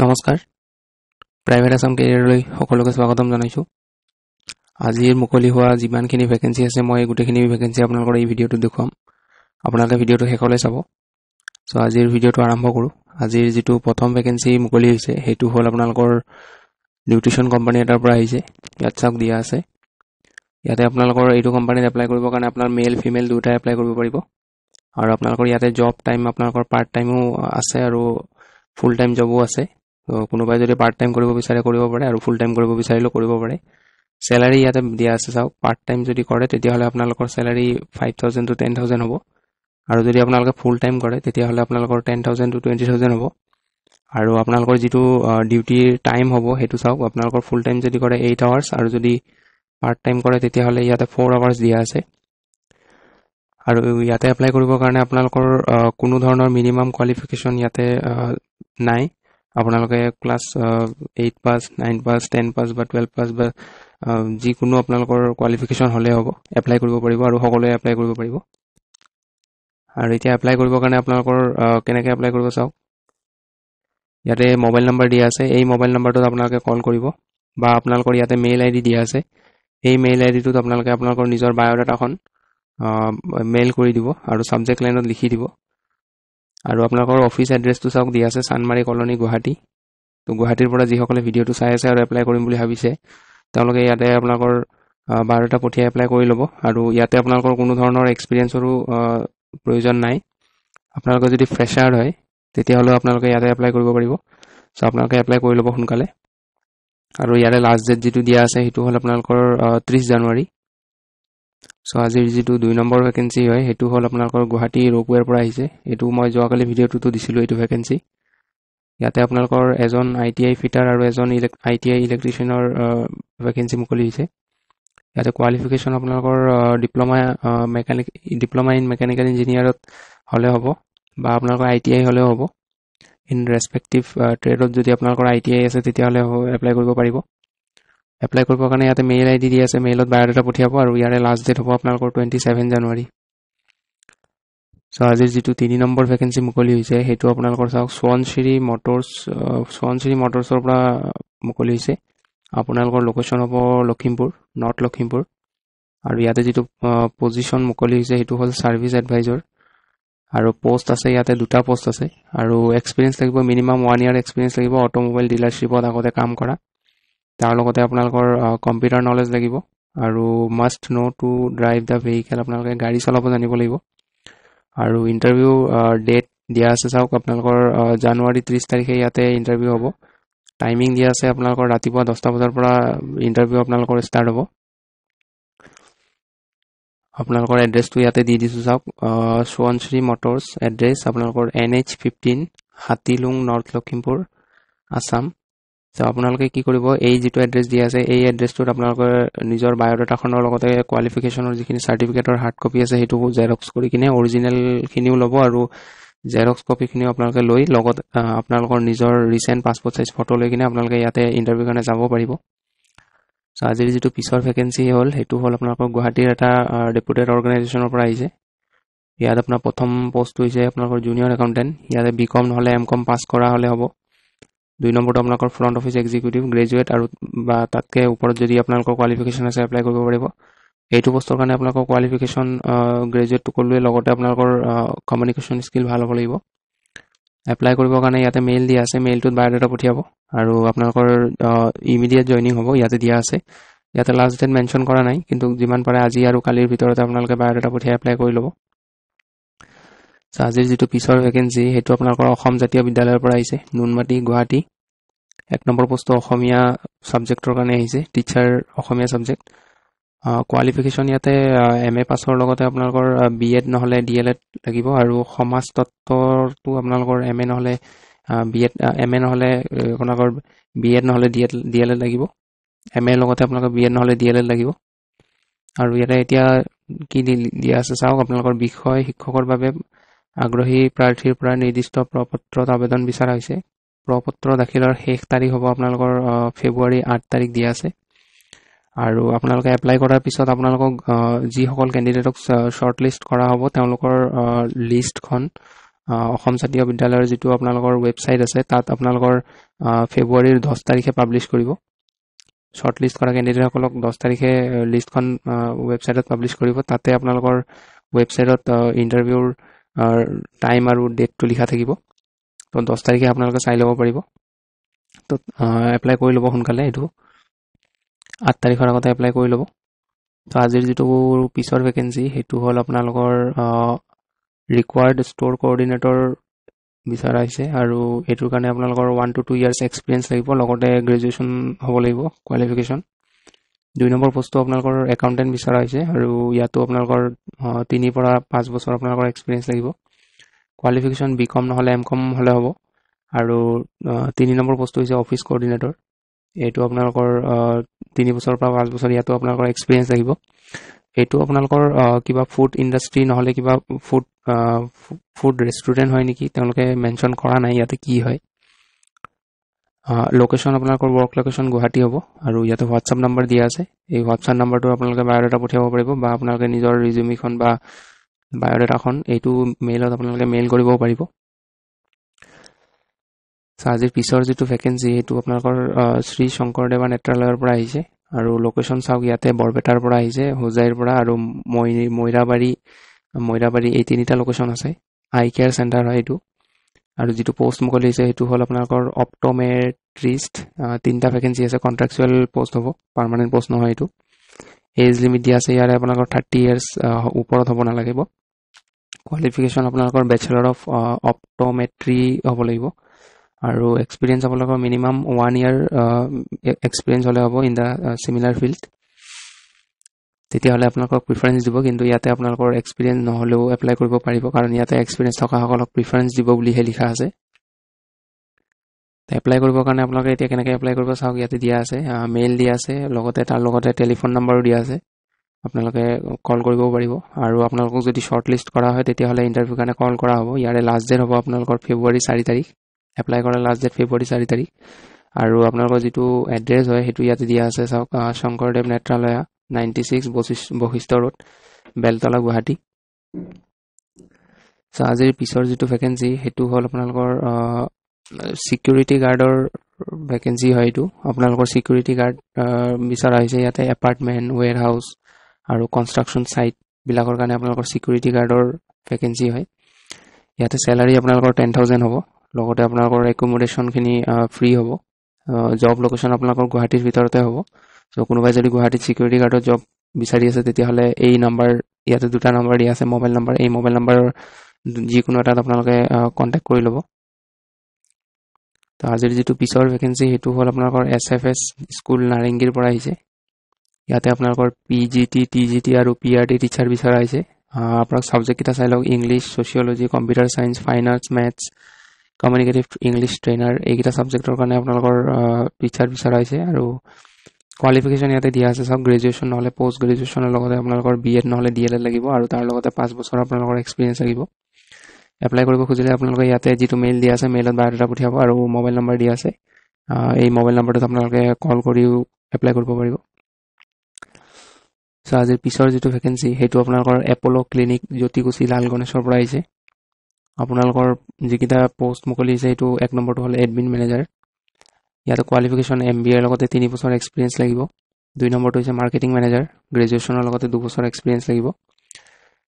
নমস্কাৰ প্ৰাইভেট আসাম কেৰিয়াৰলৈ সকলোকে স্বাগতম জনাইছো আজিৰ মুকলি হোৱা যিমানখিনি ভেকেন্সি আছে মই গুটেখিনি ভেকেন্সি আপোনালোকৰ এই ভিডিঅটো দেখুৱাম আপোনালোকে ভিডিঅটো শেষলৈ চাব সো আজিৰ ভিডিঅটো আৰম্ভ কৰো আজিৰ যেটো প্ৰথম ভেকেন্সি মুকলি হৈছে হেতু হল আপোনালোকৰ নিউট্ৰিশন কোম্পানী এটাৰ পৰা আহিছে ইয়াত চাওক দিয়া আছে ইয়াতে আপোনালোকৰ এইটো কোম্পানীত এপ্লাই কৰিবৰ কাৰণে আপোনাৰ মেল ফিমেল দুটা এপ্লাই কৰিব পাৰিব আৰু আপোনালোকৰ ইয়াতে জব টাইম আপোনালোকৰ পাৰ্ট টাইমও আছে আৰু ফুল টাইম জবও আছে কোনোবাই যদি পাৰ্ট টাইম কৰিব বিচাৰে কৰিব পাৰে আৰু ফুল টাইম কৰিব বিচাৰিলে কৰিব পাৰে স্যালাৰি ইয়াতে দিয়া আছে চাওক পাৰ্ট টাইম যদি কৰে তেতিয়া হলে আপোনালোকৰ স্যালাৰি 5000 to 10000 হ'ব আৰু যদি আপোনালোকে ফুল টাইম কৰে তেতিয়া হলে আপোনালোকৰ 10000 to 20000 হ'ব আৰু আপোনালোকৰ যেটো ডিউটি টাইম হ'ব হেতু চাওক আপোনালোকৰ ফুল টাইম যদি কৰে 8 আৱাৰ্স আৰু যদি পাৰ্ট টাইম কৰে তেতিয়া হলে ইয়াতে 4 আৱাৰ্স দিয়া আছে আৰু ইয়াতে এপ্লাই কৰিবৰ কাৰণে আপোনালোকৰ কোনো ধৰণৰ মিনিমাম কোৱালিফিকেশন ইয়াতে নাই আপোনালোকে ক্লাস 8 পাস 9 পাস 10 পাস বা 12 পাস বা যি কোনো আপোনালোকৰ কোৱালিফিকেশন হলে হ'ব এপ্লাই কৰিব পাৰিব আৰু সকলোৱে এপ্লাই কৰিব পাৰিব আৰু এতিয়া এপ্লাই কৰিবৰ কাৰণে আপোনালোকৰ কেনেকৈ এপ্লাই কৰিব চাওক ইয়াতে মোবাইল নম্বৰ দিয়া আছে এই মোবাইল নম্বৰটোত আপোনালোকে কল কৰিব বা আপোনালোকৰ ইয়াতে মেইল আইডি দিয়া আছে এই মেইল আইডিটোত আপোনালোকে আপোনালোকৰ নিজৰ বায়োডাটাখন মেইল কৰি দিব আৰু সাবজেক্ট লাইনত লিখি দিব আৰু আপোনালোকৰ অফিস এড্ৰেছটো চাওক দিয়া আছে সানমাৰী কলনী গুৱাহাটী তো গুৱাহাটীৰ পৰা যি সকলে ভিডিঅটো চাই আছে আৰু এপ্লাই কৰিম বুলি ভাবিছে তেওঁলোকে ইয়াতে আপোনালোকৰ বায়োডাটা পঠিয়াই এপ্লাই কৰি ল'ব আৰু ইয়াতে আপোনালোকৰ কোনো ধৰণৰ এক্সপেৰিয়েন্সৰো প্ৰয়োজন নাই আপোনালোকে যদি ফ্ৰেছাৰ হয় তেতিয়া হলে আপোনালোকে ইয়াতে এপ্লাই কৰিব পাৰিব সো আপোনালোকে এপ্লাই কৰি ল'ব সোনকালে আৰু ইয়াৰে লাষ্ট ডেট যেটো দিয়া আছে হেতু হল আপোনালোকৰ 30 জানুৱাৰী সো আজিৰ যেটো 2 নম্বৰ ভেকেন্সি হয় হেতু হল আপোনালোকৰ গুৱাহাটী ৰকৱেৰ পৰা আহিছে এটো মই যোৱাকালি ভিডিঅটোটো দিছিলো এটো ভেকেন্সি ইয়াতে আপোনালোকৰ এজন আইটিআই ফিটাৰ আৰু এজন আইটিআই ইলেক্ট্ৰিচিয়ানৰ ভেকেন্সি মুকলি হৈছে ইয়াতে কোৱালিফিকেশন আপোনালোকৰ ডিপ্লোমা ইন মেকানিক্যাল ইঞ্জিনিয়াৰত হলে হ'ব বা আপোনালোকৰ আইটিআই হলে হ'ব ইন ৰেসপেক্টিভ ট্ৰেডত যদি আপোনালোকৰ আইটিআই আছে তেতিয়া হলে এপ্লাই কৰিব পাৰিব এপ্লাই কৰিবৰ কাৰণে ইয়াতে মেইল আইডি দি আছে মেইলত বায়োডাটা পঠিয়াব আৰু ইয়াৰে লাষ্ট ডেট হ'ব আপোনালোকৰ 27 জানুৱাৰী সো আজিৰ যেটো 3 নম্বৰ ভেকেন্সি মুকলি হৈছে হেতু আপোনালোকৰ চাওক সোৱনশিৰি মটৰছৰ পৰা মুকলি হৈছে আপোনালোকৰ লোকেশন হ'ব লখিমপুৰ নৰ্থ লখিমপুৰ আৰু ইয়াতে যেটো পজিশন মুকলি হৈছে হেতু হল সাৰ্ভিস এডভাইজৰ আৰু পোষ্ট আছে ইয়াতে দুটা পোষ্ট আছে আৰু এক্সপেৰিয়েন্স লাগিব মিনিমাম 1 ইয়াৰ এক্সপেৰিয়েন্স লাগিব অটোমোবাইল ডিলাৰশিপত আগতে কাম কৰা তাৰ লগতে আপোনালোকৰ কম্পিউটাৰ নলেজ লাগিব আৰু মাষ্ট নো টু ড্ৰাইভ দা ভেহিকল আপোনালোকে গাড়ী চলাব জানিব লাগিব আৰু ইন্টাৰভিউ ডেট দিয়া আছে চাওক আপোনালোকৰ জানুৱাৰী 30 তাৰিখে ইয়াতে ইন্টাৰভিউ হ'ব টাইমিং দিয়া আছে আপোনালোকৰ ৰাতিপুৱা 10টা বজাৰ পৰা ইন্টাৰভিউ আপোনালোকৰ ষ্টাৰ্ট হ'ব আপোনালোকৰ এড্ৰেছটো ইয়াতে দি দিছো চাওক সোৱনশিৰি মটৰছ এড্ৰেছ আপোনালোকৰ NH15 Hatilung north Lakhimpur Assam so আপোনালোকে কি কৰিব এই যেটো এড্ৰেছ দিয়া আছে এই এড্ৰেছটোত আপোনালোকৰ নিজৰ বায়োডাটাখনৰ লগতে কোৱালিফিকেশনৰ যিখিনি সাৰ্টিফিকেটৰ হাৰ্ড কপি আছে হেতু জেৰক্স কৰি কিনে অৰিজিনাল খিনিও ল'ব আৰু জেৰক্স কপি খিনিও আপোনালোকে লৈ লগত আপোনালোকৰ নিজৰ ৰিসেন্ট পাসপোৰ্ট সাইজ ফটো লৈ কিনে আপোনালোকে ইয়াতে ইন্টাৰভিউ কাৰণে যাব পাৰিব সো আজিৰ যেটো পিছৰ ভেকেন্সি হল হেতু হল আপোনালোকৰ গুৱাহাটীৰ এটা ডেপুটেড অৰ্গানাইজেচনৰ পৰা আহিছে ইয়াত আপোনাৰ প্ৰথম পোষ্ট হৈছে আপোনালোকৰ জুনিয়ৰ একাউন্টেন্ট ইয়াতে বিকম নহলে এমকম পাস কৰা হলে হ'ব 2 নম্বৰটো আপোনালোকৰ ফ্ৰন্ট অফিস এক্সিকিউটিভ গ্ৰেজুৱেট আৰু বা তাতকে ওপৰত যদি আপোনালোকৰ কোৱালিফিকেশন আছে এপ্লাই কৰিব পাৰিব এইটো পোষ্টৰ কাৰণে আপোনালোকৰ কোৱালিফিকেশন গ্ৰেজুৱেট টু কলুৱে লগতে আপোনালোকৰ কমিউনিকেশন স্কিল ভাল হ'ব লাগিব এপ্লাই কৰিবৰ কাৰণে ইয়াতে মেইল দিয়া আছে মেইলটোত বায়োডাটা পঠিয়াব আৰু আপোনালোকৰ ইমিডিয়েট জয়নিং হ'ব ইয়াতে দিয়া আছে ইয়াতে লাষ্ট ডেট মেনশন কৰা নাই কিন্তু যিমান পাৰে আজি আৰু কালিৰ ভিতৰতে আপোনালোকে বায়োডাটা পঠিয়াই এপ্লাই কৰি ল'ব আজিৰ যেটো পিছৰ ভেকেন্সি হেতু আপোনালোকৰ অসম জাতীয় বিদ্যালয়ৰ পৰা আহিছে নুনমাটি গুৱাহাটী 1 নম্বৰ পোষ্ট অসমীয়া সাবজেক্টৰ কাৰণে আহিছে টিচাৰ অসমীয়া সাবজেক্ট কোৱালিফিকেশন ইয়াতে এমএ পাছৰ লগতে আপোনালোকৰ বিএড নহলে ডিএলএড লাগিব আৰু সমাজ তত্ত্বটো আপোনালোকৰ এমএ নহলে বিএড এমএ নহলে আপোনালোকৰ বিএড নহলে ডিএলএড লাগিব এমএ লগতে আপোনালোকৰ বিএড নহলে ডিএলএড লাগিব আৰু ইয়াতে এতিয়া কি দিয়া আছে চাওক আপোনালোকৰ বিষয় শিক্ষকৰ বাবে আগ্ৰহী প্ৰাৰ্থীৰ পৰা নিৰ্দিষ্ট প্ৰপত্ৰত আবেদন বিচৰা হৈছে প্ৰপত্ৰ দাখিলৰ শেষ তাৰিখ হ'ব আপোনালোকৰ ফেব্ৰুৱাৰী 8 তাৰিখ দিয়া আছে আৰু আপোনালোকে এপ্লাই কৰাৰ পিছত আপোনালোকক যি সকল ক্যান্ডিডেটক শৰ্টলিষ্ট কৰা হ'ব তেওঁলোকৰ লিষ্টখন অসম জাতীয় বিদ্যালয়ৰ যিটো আপোনালোকৰ ৱেবছাইট আছে তাত আপোনালোকৰ ফেব্ৰুৱাৰীৰ 10 তাৰিখে পাব্লিছ কৰিব শৰ্ট লিষ্ট কৰা কেণ্ডিডেটসকলক 10 তাৰিখে লিষ্টখন ৱেবছাইটত পাব্লিছ কৰিব তাতে আপোনালোকৰ ৱেবছাইটত ইণ্টাৰভিউৰ টাইম আৰু ডেটটো লিখা থাকিব তো 10 তাৰিখে আপোনালোকে চাই ল'ব পাৰিব তো এপ্লাই কৰি ল'ব সোনকালে এইটো 8 তাৰিখৰ আগতে এপ্লাই কৰি ল'ব তো আজিৰ যিটো পিছৰ ভেকেঞ্চি সেইটো হ'ল আপোনালোকৰ ৰিকোৱাৰ্ড ষ্ট'ৰ কোঅৰ্ডিনেটৰ বিচাৰা হৈছে আৰু এইটোৰ কাৰণে আপোনালোকৰ 1 to 2 ইয়াৰ্ছ এক্সপিৰিয়েঞ্চ লাগিব লগতে গ্ৰেজুৱেশ্যন হ'ব লাগিব কোৱালিফিকেশ্যন 2 নম্বৰ পোষ্টটো আপোনালোকৰ একাউণ্টেণ্ট বিচাৰা হৈছে আৰু ইয়াতো আপোনালোকৰ 3 পৰা 5 বছৰ আপোনালোকৰ এক্সপিৰিয়েঞ্চ লাগিব কোৱালিফিকেশ্যন বিকম নহ'লে এমকম হ'লে হ'ব আৰু 3 নম্বৰ পোষ্টটো হৈছে অফিচ কোঅৰ্ডিনেটৰ এইটো আপোনালোকৰ 3 বছৰৰ পৰা 5 বছৰ ইয়াতো আপোনালোকৰ এক্সপিৰিয়েঞ্চ লাগিব এইটো আপোনালোকৰ কিবা ফুড ইণ্ডাষ্ট্ৰি নহ'লে কিবা ফুড ৰেষ্টুৰেণ্ট হয় নেকি তেওঁলোকে মেনশ্যন কৰা নাই ইয়াতে কি হয় লোকেশ্যন আপোনালোকৰ ৱৰ্ক লোকেশ্যন গুৱাহাটী হ'ব আৰু ইয়াতে হোৱাটছআপ নম্বৰ দিয়া আছে এই হোৱাটছআপ নম্বৰটো আপোনালোকে বায়'ডাটা পঠিয়াব পাৰিব বা আপোনালোকে নিজৰ ৰিজিউমিখন বা বায়'ডাটাখন এইটো মেইলত আপোনালোকে মেইল কৰিবও পাৰিব আজিৰ পিছৰ যিটো ভেকেঞ্চি এইটো আপোনালোকৰ শ্ৰী শংকৰদেৱা নেত্ৰালয়ৰ পৰা আহিছে আৰু লোকেশ্যন চাওক ইয়াতে বৰপেটাৰ পৰা আহিছে হোজাইৰ পৰা আৰু মৈৰাবাৰী এই তিনিটা লোকেশ্যন আছে আই কেয়াৰ চেণ্টাৰ হয় এইটো আৰু যিটো পোষ্ট মুকলি হৈছে সেইটো হ'ল আপোনালোকৰ অপট'মেট্ৰিষ্ট 3টা ভেকেঞ্চি আছে কণ্ট্ৰেকচুৱেল পোষ্ট হ'ব পাৰ্মানেণ্ট পোষ্ট নহয় এইটো এজ লিমিট দিয়া আছে ইয়াৰে আপোনালোকৰ 30 ইয়াৰ্ছ ওপৰত হ'ব নালাগিব কোৱালিফিকেশ্যন আপোনালোকৰ বেচেলৰ অফ অপট'মেট্ৰি হ'ব লাগিব আৰু এক্সপিৰিয়েঞ্চ আপোনালোকৰ মিনিমাম 1 ইয়াৰ এক্সপিৰিয়েঞ্চ হ'লে হ'ব ইন দ্য চিমিলাৰ ফিল্ড তেতিয়াহ'লে আপোনালোকক প্ৰিফাৰেঞ্চ দিব কিন্তু ইয়াতে আপোনালোকৰ এক্সপিৰিয়েঞ্চ নহ'লেও এপ্লাই কৰিব পাৰিব কাৰণ ইয়াতে এক্সপিৰিয়েঞ্চ থকাসকলক প্ৰিফাৰেঞ্চ দিব বুলিহে লিখা আছে এপ্লাই কৰিবৰ কাৰণে আপোনালোকে এতিয়া কেনেকৈ এপ্লাই কৰিব চাওক ইয়াতে দিয়া আছে মেইল দিয়া আছে লগতে তাৰ লগতে টেলিফোন নম্বৰো দিয়া আছে আপোনালোকে কল কৰিবও পাৰিব আৰু আপোনালোকক যদি শ্বৰ্ট লিষ্ট কৰা হয় তেতিয়াহ'লে ইণ্টাৰভিউ কাৰণে কল কৰা হ'ব ইয়াৰে লাষ্ট ডেট হ'ব আপোনালোকৰ ফেব্ৰুৱাৰী 4 তাৰিখ এপ্লাই কৰাৰ লাষ্ট ডেট ফেব্ৰুৱাৰী 4 তাৰিখ আৰু আপোনালোকৰ যিটো এড্ৰেছ হয় সেইটো ইয়াতে দিয়া আছে চাওক শংকৰদেৱ নেত্ৰালয়া 96 বশিষ্ঠ ৰোড বেলতলা গুৱাহাটী আজিৰ পিছৰ যিটো ভেকেঞ্চি সেইটো হ'ল আপোনালোকৰ সিকিউৰিটি গাৰ্ডৰ ভেকেঞ্চি হয় এইটো আপোনালোকৰ সিকিউৰিটি গাৰ্ড বিচাৰা হৈছে ইয়াতে এপাৰ্টমেণ্ট ৱেৰ হাউচ আৰু কনষ্ট্ৰাকশ্যন ছাইটবিলাকৰ কাৰণে আপোনালোকৰ সিকিউৰিটি গাৰ্ডৰ ভেকেঞ্চি হয় ইয়াতে চেলাৰী আপোনালোকৰ 10,000 হ'ব লগতে আপোনালোকৰ একোমোডেশ্যনখিনি ফ্ৰী হ'ব জব লোকেশ্যন আপোনালোকৰ গুৱাহাটীৰ ভিতৰতে হ'ব চ' কোনোবাই যদি গুৱাহাটীত সিকিউৰিটি গাৰ্ডৰ জব বিচাৰি আছে তেতিয়াহ'লে এই নম্বৰ ইয়াতে 2টা নম্বৰ দিয়া আছে মোবাইল নম্বৰ এই মোবাইল নম্বৰৰ যিকোনো এটাত আপোনালোকে কণ্টেক্ট কৰি ল'ব তো আজিৰ যিটো পিছৰ ভেকেঞ্চি সেইটো হ'ল আপোনালোকৰ SFS স্কুল নাৰেংগীৰ পৰা আহিছে ইয়াতে আপোনালোকৰ PGT TGT আৰু PRT টিচাৰ বিচাৰা হৈছে আপোনালোক ছাবজেক্টকেইটা চাই লওক English sociology computer science fine arts maths communicative English trainer এইকেইটা ছাবজেক্টৰ কাৰণে আপোনালোকৰ টিচাৰ বিচাৰা হৈছে আৰু কোৱালিফিকেশ্যন ইয়াতে দিয়া আছে চাওক গ্ৰেজুৱেশ্যন নহ'লে পষ্ট গ্ৰেজুৱেশ্যনৰ লগতে আপোনালোকৰ BEd নহ'লে DLEd লাগিব আৰু তাৰ লগতে 5 বছৰ আপোনালোকৰ এক্সপিৰিয়েঞ্চ লাগিব এপ্লাই কৰিব খুজিলে আপোনালোকে ইয়াতে যিটো মেইল দিয়া আছে মেইলত বায়'ডাটা পঠিয়াব আৰু মোবাইল নম্বৰ দিয়া আছে এই মোবাইল নম্বৰটোত আপোনালোকে কল কৰিও এপ্লাই কৰিব পাৰিব চ' আজিৰ পিছৰ যিটো ভেকেঞ্চি সেইটো আপোনালোকৰ এপ'ল' ক্লিনিক জ্যোতিকুচি লাল গণেশৰ পৰা আহিছে আপোনালোকৰ যিকেইটা পোষ্ট মুকলি হৈছে সেইটো 1 নম্বৰটো হ'ল এডমিন মেনেজাৰ ইয়াতে কোৱালিফিকেশ্যন MBA ৰ লগতে 3 বছৰ এক্সপিৰিয়েঞ্চ লাগিব 2 নম্বৰটো হৈছে মাৰ্কেটিং মেনেজাৰ গ্ৰেজুৱেশ্যনৰ লগতে 2 বছৰ এক্সপিৰিয়েঞ্চ লাগিব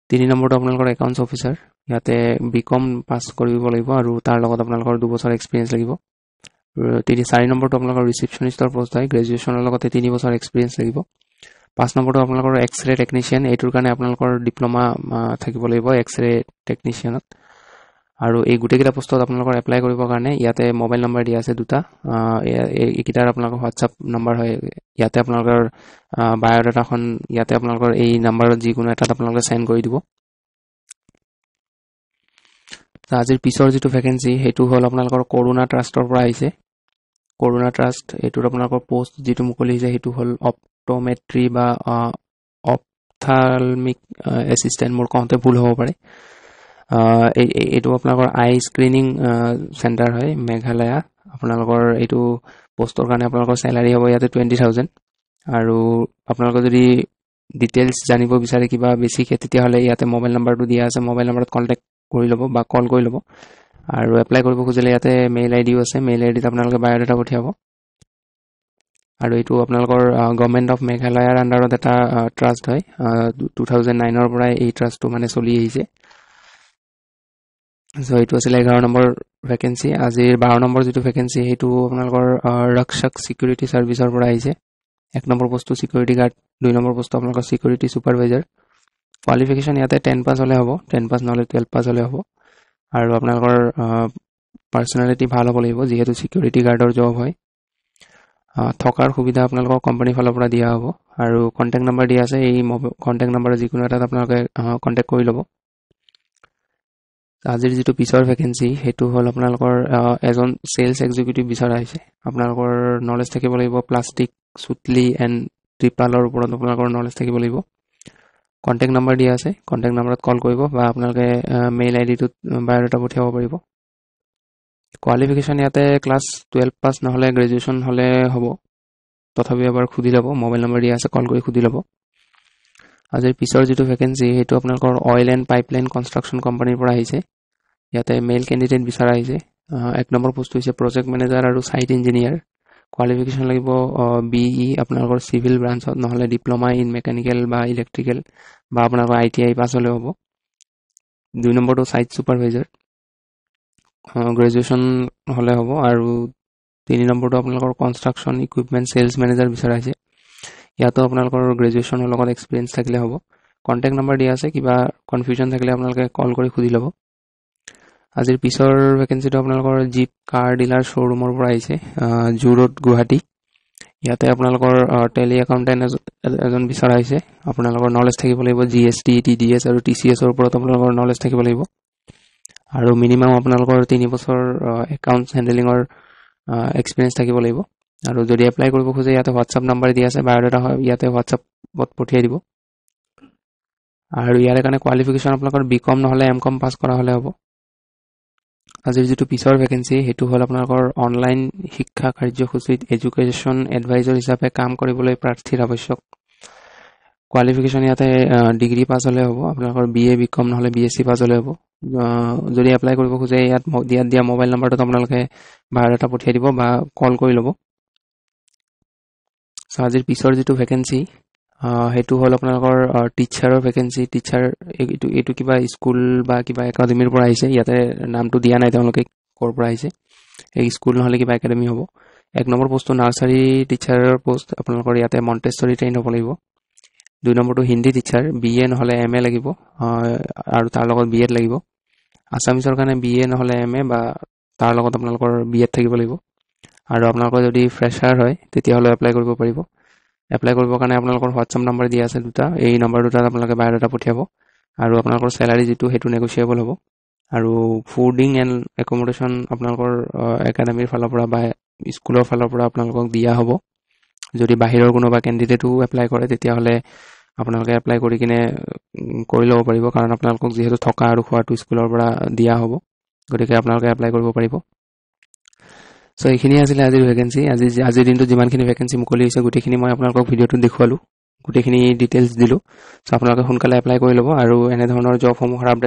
3 নম্বৰটো আপোনালোকৰ একাউণ্টছ অফিচাৰ ইয়াতে BCom পাছ কৰিব লাগিব আৰু তাৰ লগত আপোনালোকৰ 2 বছৰ এক্সপিৰিয়েঞ্চ লাগিব 4 নম্বৰটো আপোনালোকৰ ৰিচিপশ্যনিষ্টৰ পোষ্ট হয় গ্ৰেজুৱেশ্যনৰ লগতে 3 বছৰ এক্সপিৰিয়েঞ্চ লাগিব 5 নম্বৰটো আপোনালোকৰ এক্সৰে টেকনিচিয়ান এইটোৰ কাৰণে আপোনালোকৰ ডিপ্ল'মা থাকিব লাগিব এক্সৰে টেকনিচিয়ানত আৰু এই গোটেইকেইটা পোষ্টত আপোনালোকৰ এপ্লাই কৰিবৰ কাৰণে ইয়াতে মোবাইল নম্বৰ দিয়া আছে 2টা এইকেইটাৰ আপোনালোকৰ হোৱাটছআপ নম্বৰ হয় ইয়াতে আপোনালোকৰ বায়'ডাটাখন ইয়াতে আপোনালোকৰ এই নম্বৰত যিকোনো এটাত আপোনালোকে চেণ্ড কৰি দিব আজিৰ পিছৰ যিটো ভেকেঞ্চি সেইটো হ'ল আপোনালোকৰ কৰোণা ট্ৰাষ্টৰ পৰা আহিছে কৰোণা ট্ৰাষ্ট এইটোৰ আপোনালোকৰ পোষ্ট যিটো মুকলি হৈছে সেইটো হ'ল অপট'মেট্ৰি বা অপথালমিক এছিষ্টেণ্ট মোৰ কওঁতে ভুল হ'ব পাৰে এইটো আপোনালোকৰ আই স্ক্ৰিনিং চেণ্টাৰ হয় মেঘালয়া আপোনালোকৰ এইটো পোষ্টৰ কাৰণে আপোনালোকৰ চেলাৰী হ'ব ইয়াতে 20,000 আৰু আপোনালোকে যদি ডিটেইলছ জানিব বিচাৰে কিবা বেছিকৈ তেতিয়াহ'লে ইয়াতে মোবাইল নম্বৰটো দিয়া আছে মোবাইল নম্বৰত কণ্টেক্ট কৰি ল'ব বা কল কৰি ল'ব আৰু এপ্লাই কৰিব খুজিলে ইয়াতে মেইল আইডিও আছে মেইল আইডিত আপোনালোকে বায়োডাটা পঠিয়াব আৰু এইটো আপোনালোকৰ গভৰ্ণমেণ্ট অফ মেঘালয়ৰ আণ্ডাৰত এটা ট্ৰাষ্ট হয় 2009 পৰাই এই ট্ৰাষ্টটো মানে চলি আহিছে সো এইটো আছিল 11 নম্বৰ ভ্যাকেন্সি আজিৰ 12 নম্বৰ যেটো ভ্যাকেন্সি হেতু আপোনালোকৰ ৰক্ষক সিকিউৰিটি সাৰ্ভিসৰ পৰা আহিছে 1 number post security guard 2 number post আপোনালোকৰ সিকিউৰিটি সুপাৰভাইজাৰ কোৱালিফিকেশন ইয়াতে 10 পাস হলে হ'ব 10 পাস নহলে 12 পাস হলে হ'ব আৰু আপোনালোকৰ পাৰ্সোনালিটি ভাল হ'ব লাগিব যেহেতু সিকিউৰিটি গাৰ্ডৰ জব হয় থকাৰ সুবিধা আপোনালোকৰ কোম্পানী ফালৰ পৰা দিয়া হ'ব আৰু কন্টাক্ট নম্বৰ দিয়া আছে এই কন্টাক্ট নম্বৰ যিকোনো এটা আপোনালোকে কন্টাক্ট কৰি ল'ব আজিৰ যেটো পিছৰ ভ্যাকেন্সি হেতু হল আপোনালোকৰ এজন সেলস এক্সিকিউটিভ বিচৰা হৈছে আপোনালোকৰ নলেজ থাকিব লাগিব প্লাষ্টিক সুতলি এণ্ড ত্ৰিপালৰ ওপৰত আপোনালোকৰ নলেজ থাকিব লাগিব কন্টাক্ট নম্বৰ দিয়া আছে কন্টাক্ট নম্বৰত কল কৰিব বা আপোনালোকে মেইল আইডিটোত বায়োডাটা পঠিয়াব পাৰিব কোৱালিফিকেশন ইয়াতে ক্লাস 12 পাস নহলে গ্ৰেজুৱেচন হলে হ'ব তথাপি এবাৰ খুদি ল'ব মোবাইল নম্বৰ দিয়া আছে কল কৰি খুদি ল'ব আজিৰ পিছৰ যেটো ভ্যাকেন্সি হেতু আপোনালোকৰ অইল এণ্ড পাইপলাইন কনষ্ট্ৰাকচন কোম্পানীৰ পৰা আহিছে ইয়াতে মেইল ক্যান্ডিডেট বিচৰা আহিছে 1 নম্বৰ পোষ্ট হৈছে প্ৰজেক্ট মেনেজাৰ আৰু সাইট ইঞ্জিনিয়াৰ কোৱালিফিকেশন লাগিব বিই আপোনালোকৰ সিভিল ব্ৰাঞ্চত নহলে ডিপ্লোমা ইন মেকানিক্যাল বা ইলেক্ট্ৰিক্যাল বা আপোনালোকৰ আইটিআই পাস হলে হ'ব 2 নম্বৰটো সাইট সুপাৰভাইজাৰ গ্ৰেজুৱেচন হলে হ'ব আৰু 3 নম্বৰটো আপোনালোকৰ কনষ্ট্ৰাকচন ইকুইপমেন্ট সেলস মেনেজাৰ বিচৰা হৈছে ইয়াতো আপোনালোকৰ গ্ৰেজুৱেচনৰ লগত এক্সপেৰিয়েন্স থাকিলে হ'ব কন্টাক্ট নম্বৰ দিয়া আছে কিবা কনফিউজন থাকিলে আপোনালোকে কল কৰি খুদি ল'ব আজিৰ পিছৰ ভ্যাকেন্সিটো আপোনালোকৰ জিপ কাৰ ডিলাৰ শ্বৰুমৰ পৰা আহিছে জু ৰোড গুৱাহাটী ইয়াতে আপোনালোকৰ টেলি একাউন্টেন্ট এজন বিচৰা হৈছে আপোনালোকৰ নলেজ থাকিব লাগিব জিএসটি টিডিএস আৰু টিসিএস ৰ ওপৰত আপোনালোকৰ নলেজ থাকিব লাগিব আৰু মিনিমাম আপোনালোকৰ 3 বছৰ একাউন্টস হ্যান্ডলিংৰ এক্সপেৰিয়েন্স থাকিব লাগিব আৰু যদি এপ্লাই কৰিব খোজে ইয়াতে WhatsApp নম্বৰ দিয়া আছে বায়োডাটা ইয়াতে WhatsAppত পঠিয়াই দিব আৰু ইয়াৰ কাৰণে কোৱালিফিকেশন আপোনালোকৰ বিকম নহলে এমকম পাস কৰা হলে হ'ব আজিৰ যেটো পিছৰ ভ্যাকেন্সি হেতু হল আপোনালোকৰ অনলাইন শিক্ষা কাৰ্যসূচীত এডুকেশন এডভাইজৰ হিচাপে কাম কৰিবলৈ প্ৰাৰ্থীৰ আৱশ্যক কোৱালিফিকেশন ইয়াতে ডিগ্ৰী পাস হলে হ'ব আপোনালোকৰ বিএ বিকম নহলে বিএসসি পাস হলে হ'ব যদি এপ্লাই কৰিব খোজে ইয়াত দিয়া মোবাইল নম্বৰটো আপোনালোকে বায়োডাটা পঠিয়াই দিব বা কল কৰি ল'ব সো আজিৰ পিছৰ যেটো ভ্যাকেন্সি হেতু হল আপোনালোকৰ টিচাৰৰ ভ্যাকেন্সি টিচাৰ এটো কিবা স্কুল বা কিবা একাডেমিৰ পৰা আহিছে ইয়াতে নামটো দিয়া নাই তেওঁলোকে কৰ পৰা আহিছে এই স্কুল নহলে কিবা একাডেমি হ'ব 1 নম্বৰ পোষ্টটো নাৰ্সাৰী টিচাৰৰ পোষ্ট আপোনালোকৰ ইয়াতে মন্টেছৰি ট্ৰেইন হ'ব লাগিব 2 নম্বৰটো হিন্দী টিচাৰ বিএ নহলে এমএ লাগিব আৰু তাৰ লগত বিএড লাগিব আসামিছৰ কাৰণে বিএ নহলে এমএ বা তাৰ লগত আপোনালোকৰ বিএড থাকিব লাগিব আৰু আপোনালোকৰ যদি ফ্ৰেছাৰ হয় তেতিয়া হলে এপ্লাই কৰিব পাৰিব এপ্লাই কৰিবৰ কাৰণে আপোনালোকৰ WhatsApp নম্বৰ দিয়া আছে দুটা এই নম্বৰ দুটাত আপোনালোকে বায়োডাটা পঠিয়াব আৰু আপোনালোকৰ স্যালাৰি যেটো হেতু নেগোশিয়েবল হ'ব আৰু ফুডিং এণ্ড একমোডেশন আপোনালোকৰ একাডেমিৰ ফালৰ পৰা বা স্কুলৰ ফালৰ পৰা আপোনালোকক দিয়া হ'ব যদি বাহিৰৰ কোনোবা ক্যান্ডিডেটও এপ্লাই কৰে তেতিয়া হলে আপোনালোকে এপ্লাই কৰি কিনে কৰি ল'ব পাৰিব কাৰণ আপোনালোকক যেহেতু থকা আৰু খোৱাটো স্কুলৰ পৰা দিয়া হ'ব গতিকে আপোনালোকে এপ্লাই কৰিব পাৰিব সো এইখিনি আছিল আজিৰ ভ্যাকেন্সি আজিৰ দিনটো যিমানখিনি ভ্যাকেন্সি মুকলি হৈছে গুটেখিনি মই আপোনালোকক ভিডিওটো দেখুৱালো গুটেখিনি ডিটেইলছ দিলো সো আপোনালোকে সোনকালে এপ্লাই কৰি ল'ব আৰু এনে ধৰণৰ জব সমূহৰ আপডেট